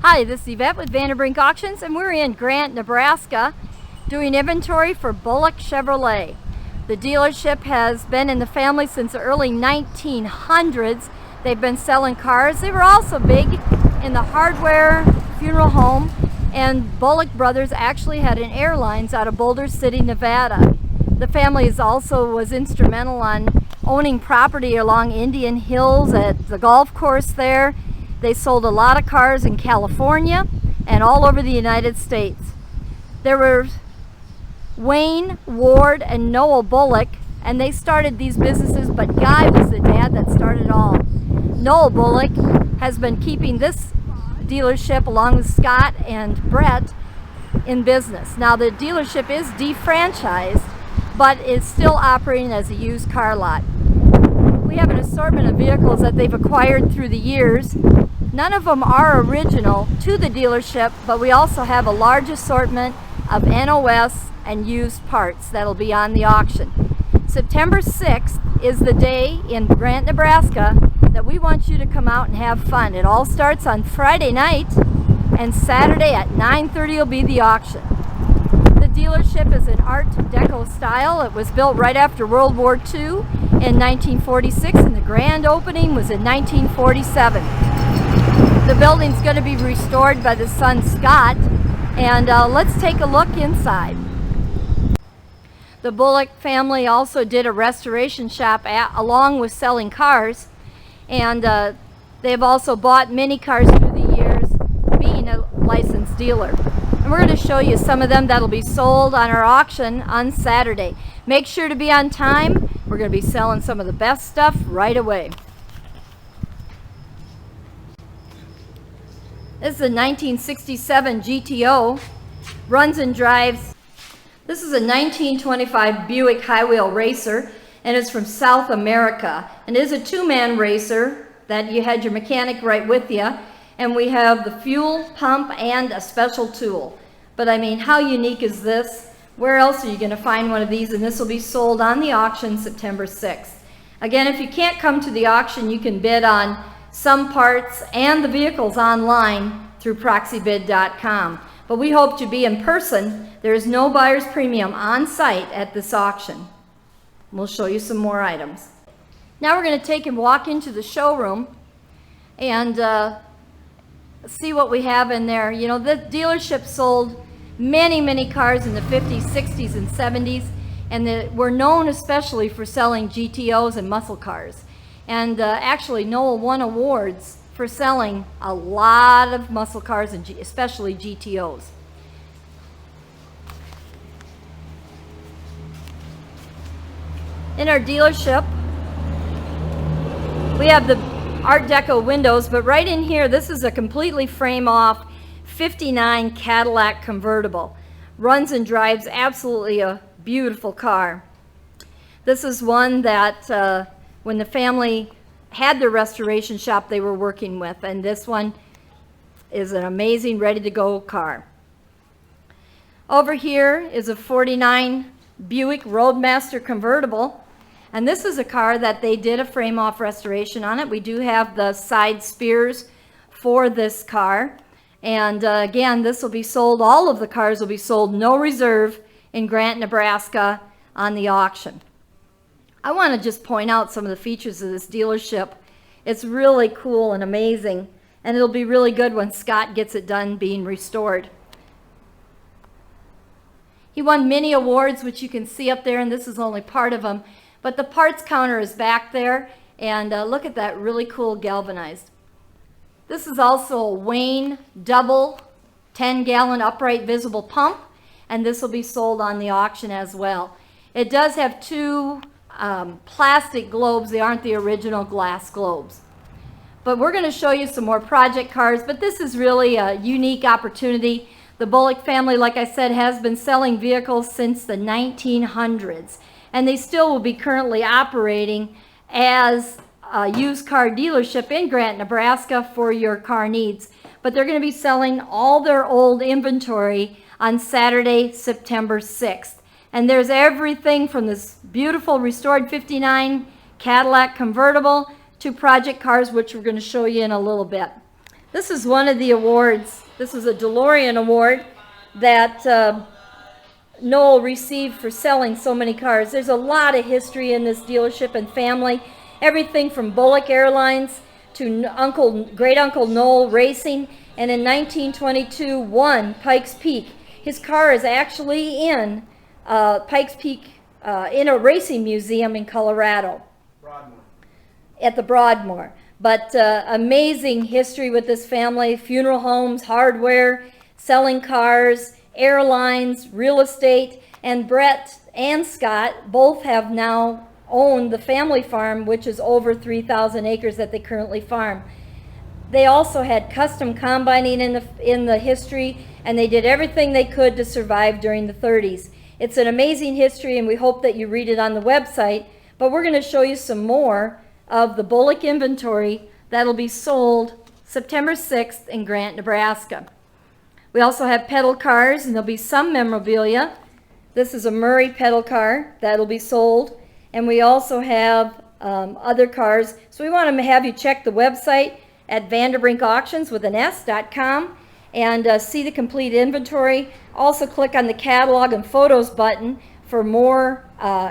Hi, this is Yvette with Vanderbrink Auctions, and we're in Grant, Nebraska, doing inventory for Bullock Chevrolet. The dealership has been in the family since the early 1900s. They've been selling cars. They were also big in the hardware, funeral home, and Bullock Brothers actually had an airlines out of Boulder City, Nevada. The family also was instrumental on owning property along Indian Hills at the golf course there. They sold a lot of cars in California and all over the United States. There were Wayne, Ward, and Noel Bullock, and they started these businesses, but Guy was the dad that started it all. Noel Bullock has been keeping this dealership along with Scott and Brett in business. Now the dealership is defranchised, but it's still operating as a used car lot. We have an assortment of vehicles that they've acquired through the years. None of them are original to the dealership, but we also have a large assortment of NOS and used parts that'll be on the auction. September 6th is the day in Grant, Nebraska that we want you to come out and have fun. It all starts on Friday night, and Saturday at 9:30 will be the auction. The dealership is an Art Deco style. It was built right after World War II in 1946, and the grand opening was in 1947. The building's going to be restored by the son Scott, and let's take a look inside. The Bullock family also did a restoration shop along with selling cars, and they've also bought many cars through the years, being a licensed dealer. And we're going to show you some of them that'll be sold on our auction on Saturday. Make sure to be on time. We're going to be selling some of the best stuff right away. This is a 1967 GTO, runs and drives. This is a 1925 Buick high wheel racer, and it's from South America. And it is a two-man racer that you had your mechanic right with you. And we have the fuel pump and a special tool. But I mean, how unique is this? Where else are you going to find one of these? And this will be sold on the auction September 6th. Again, if you can't come to the auction, you can bid on some parts and the vehicles online through proxybid.com. But we hope to be in person. There is no buyer's premium on site at this auction. We'll show you some more items. Now we're going to take and walk into the showroom and see what we have in there. You know, the dealership sold many cars in the 50s, 60s, and 70s, and we're known especially for selling GTOs and muscle cars. And actually, Noel won awards for selling a lot of muscle cars, and especially GTOs. In our dealership, we have the Art Deco windows, but right in here, this is a completely frame-off 59 Cadillac Convertible. Runs and drives absolutely a beautiful car. This is one that when the family had their restoration shop they were working with, and this one is an amazing ready-to-go car. Over here is a 49 Buick Roadmaster Convertible, and this is a car that they did a frame-off restoration on it. We do have the side spears for this car, and again, this will be sold, all of the cars will be sold, no reserve, in Grant, Nebraska on the auction. I want to just point out some of the features of this dealership. It's really cool and amazing, and it'll be really good when Scott gets it done being restored. He won many awards, which you can see up there, and this is only part of them. But the parts counter is back there, and look at that really cool galvanized. This is also a Wayne double 10-gallon upright visible pump, and this will be sold on the auction as well. It does have two plastic globes. They aren't the original glass globes. But we're going to show you some more project cars, but this is really a unique opportunity. The Bullock family, like I said, has been selling vehicles since the 1900s, and they still will be currently operating as a used car dealership in Grant, Nebraska for your car needs. But they're going to be selling all their old inventory on Saturday, September 6th. And there's everything from this beautiful restored 59 Cadillac Convertible to project cars, which we're going to show you in a little bit. This is one of the awards. This is a Delorean Award that Noel received for selling so many cars. There's a lot of history in this dealership and family. Everything from Bullock Airlines to Great Uncle Noel Racing, and in 1922 won Pikes Peak. His car is actually in Pikes Peak in a racing museum in Colorado. Broadmoor. At the Broadmoor. But amazing history with this family: funeral homes, hardware, selling cars, airlines, real estate, and Brett and Scott both have now owned the family farm, which is over 3,000 acres that they currently farm. They also had custom combining in the history, and they did everything they could to survive during the 30s. It's an amazing history, and we hope that you read it on the website, but we're going to show you some more of the Bullock inventory that'll be sold September 6th in Grant, Nebraska. We also have pedal cars, and there'll be some memorabilia. This is a Murray pedal car that'll be sold, and we also have other cars. So we want to have you check the website at vanderbrinkauctions.com and see the complete inventory. Also click on the catalog and photos button for more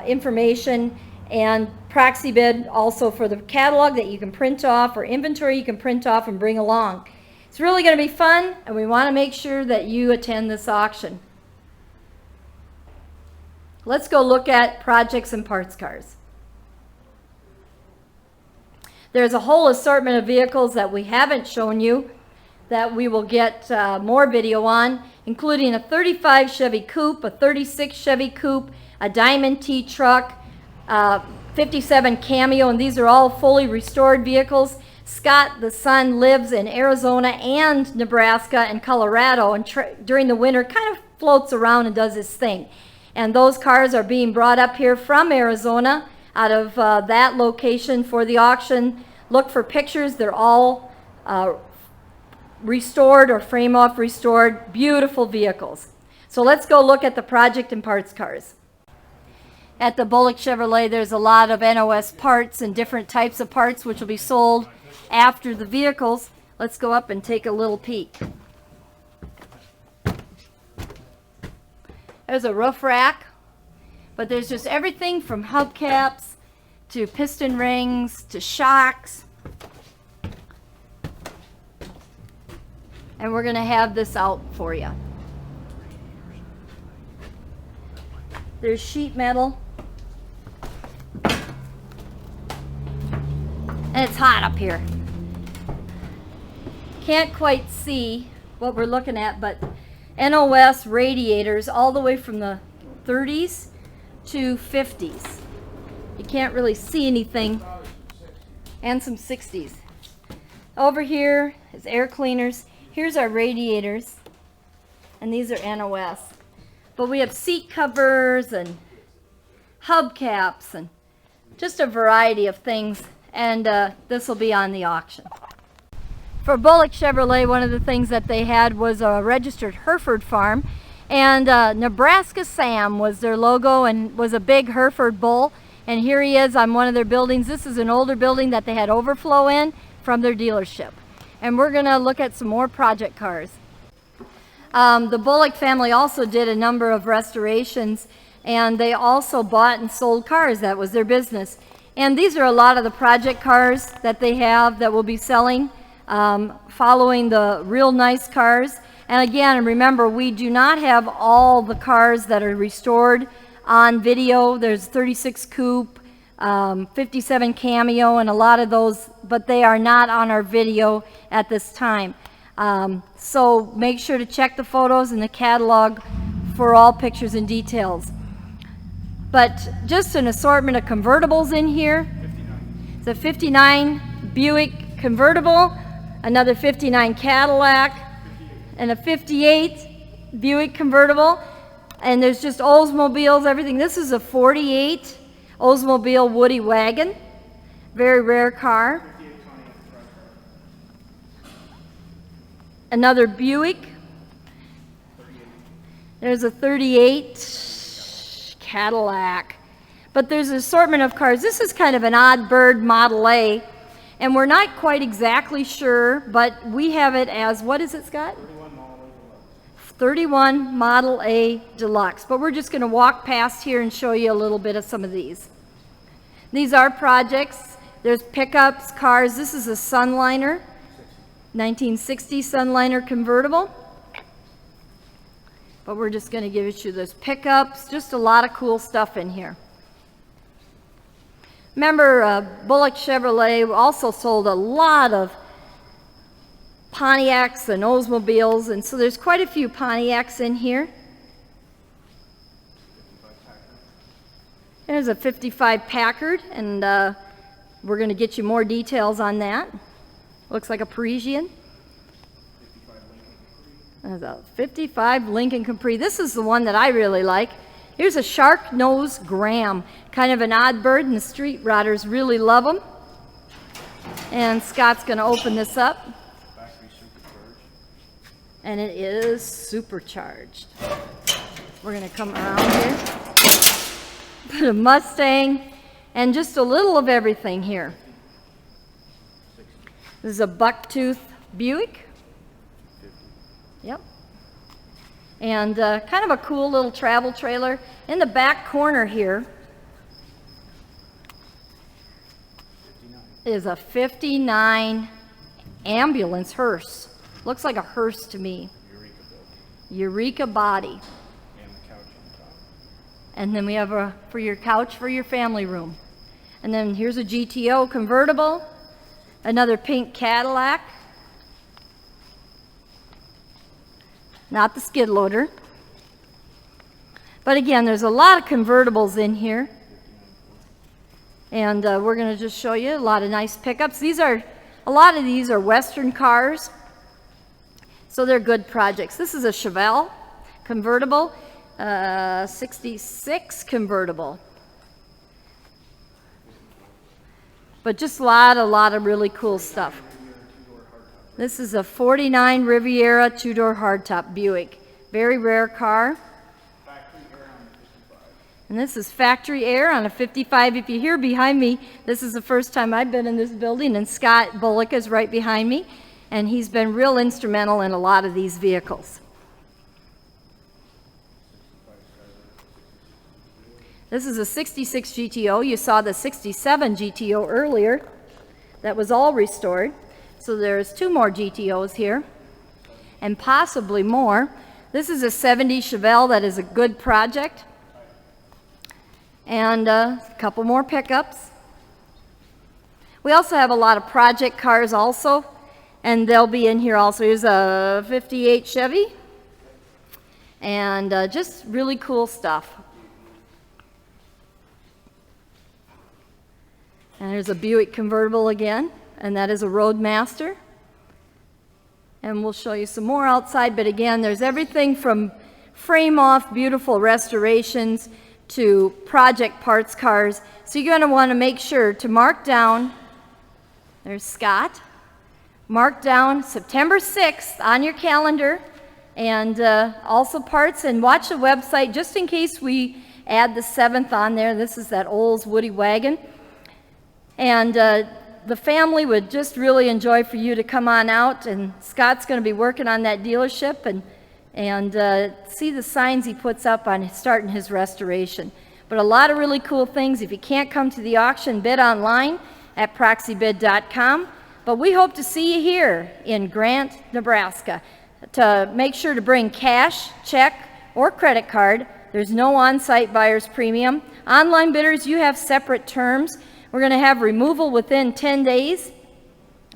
information, and proxy bid also for the catalog that you can print off, or inventory you can print off and bring along. It's really going to be fun, and we want to make sure that you attend this auction. Let's go look at projects and parts cars. There's a whole assortment of vehicles that we haven't shown you that we will get more video on, including a 35 Chevy Coupe, a 36 Chevy Coupe, a Diamond T truck, 57 Cameo, and these are all fully restored vehicles. Scott, the son, lives in Arizona and Nebraska and Colorado, and during the winter kind of floats around and does his thing. And those cars are being brought up here from Arizona out of that location for the auction. Look for pictures. They're all restored or frame off restored, beautiful vehicles. So let's go look at the project and parts cars. At the Bullock Chevrolet, there's a lot of NOS parts and different types of parts which will be sold after the vehicles. Let's go up and take a little peek. There's a roof rack, but there's just everything from hubcaps to piston rings to shocks. And we're going to have this out for you. There's sheet metal. And it's hot up here. Can't quite see what we're looking at, but NOS radiators all the way from the 30s to 50s. You can't really see anything. And some 60s. Over here is air cleaners. Here's our radiators. And these are NOS. But we have seat covers and hubcaps and just a variety of things. And this will be on the auction. For Bullock Chevrolet, one of the things that they had was a registered Hereford farm, and Nebraska Sam was their logo and was a big Hereford bull. And here he is on one of their buildings. This is an older building that they had overflow in from their dealership. And we're going to look at some more project cars. The Bullock family also did a number of restorations, and they also bought and sold cars. That was their business. And these are a lot of the project cars that they have that will be selling, following the real nice cars. And again, remember, we do not have all the cars that are restored on video. There's 36 Coupe, 57 Cameo, and a lot of those, but they are not on our video at this time. So make sure to check the photos in the catalog for all pictures and details. But just an assortment of convertibles in here. It's a 59 Buick Convertible, another 59 Cadillac, and a 58 Buick Convertible. And there's just Oldsmobiles, everything. This is a 48 Oldsmobile Woody wagon. Very rare car. Another Buick. There's a 38 Cadillac. But there's an assortment of cars. This is kind of an odd bird Model A. And we're not quite exactly sure, but we have it as, what is it, Scott? 31 Model A Deluxe. But we're just going to walk past here and show you a little bit of some of these. These are projects. There's pickups, cars. This is a Sunliner, 1960 Sunliner Convertible. But we're just going to give you those pickups. Just a lot of cool stuff in here. Remember, Bullock Chevrolet also sold a lot of Pontiacs and Oldsmobiles, and so there's quite a few Pontiacs in here. There's a 55 Packard, and we're going to get you more details on that. Looks like a Parisian. There's a 55 Lincoln Capri. This is the one that I really like. Here's a shark nose Graham, kind of an odd bird, and the street rodders really love them. And Scott's going to open this up. And it is supercharged. We're going to come around here. Put a Mustang and just a little of everything here. This is a bucktooth Buick. Yep. And kind of a cool little travel trailer. In the back corner here is a 59 Ambulance Hearse. Looks like a hearse to me. Eureka body. And the couch on top. And then we have a for your couch for your family room. And then here's a Gto Convertible. Another pink Cadillac. Not the skid loader. But again, there's a lot of convertibles in here. And we're going to just show you a lot of nice pickups. A lot of these are Western cars. So they're good projects. This is a Chevelle convertible, 66 convertible. But just a lot of really cool stuff. This is a 49 Riviera two-door hardtop Buick. Very rare car. And this is factory air on a 55. If you hear behind me, this is the first time I've been in this building, and Scott Bullock is right behind me. And he's been real instrumental in a lot of these vehicles. This is a 66 GTO. You saw the 67 GTO earlier. That was all restored. So there's 2 more GTOs here, and possibly more. This is a 70 Chevelle that is a good project. And a couple more pickups. We also have a lot of project cars also. And they'll be in here also. Here's a 58 Chevy. And just really cool stuff. And there's a Buick convertible again. And that is a Roadmaster. And we'll show you some more outside. But again, there's everything from frame-off, beautiful restorations, to project parts cars. So you're going to want to make sure to mark down. There's Scott. Mark down September 6th on your calendar, and also parts, and watch the website just in case we add the 7th on there. This is that Olds Woody wagon. And the family would just really enjoy for you to come on out, and Scott's going to be working on that dealership and see the signs he puts up on starting his restoration. But a lot of really cool things. If you can't come to the auction, bid online at proxybid.com. But we hope to see you here in Grant, Nebraska. To make sure to bring cash, check, or credit card. There's no on-site buyer's premium. Online bidders, you have separate terms. We're going to have removal within 10 days.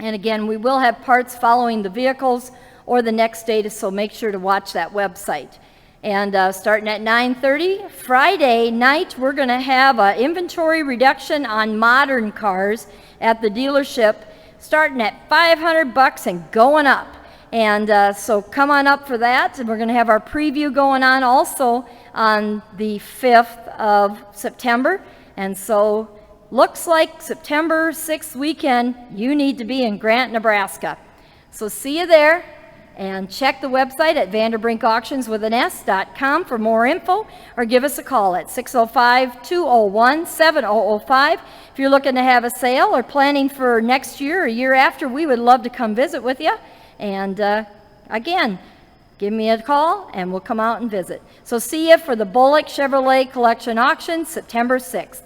And again, we will have parts following the vehicles or the next day, so make sure to watch that website. And starting at 9:30, Friday night, we're going to have an inventory reduction on modern cars at the dealership, starting at $500 and going up. And so come on up for that. And we're going to have our preview going on also on the 5th of September. And so looks like September 6th weekend, you need to be in Grant, Nebraska. So see you there. And check the website at vanderbrinkauctionswithans.com for more info, or give us a call at 605-201-7005. If you're looking to have a sale or planning for next year or year after, we would love to come visit with you. And again, give me a call and we'll come out and visit. So see you for the Bullock Chevrolet Collection Auction, September 6th.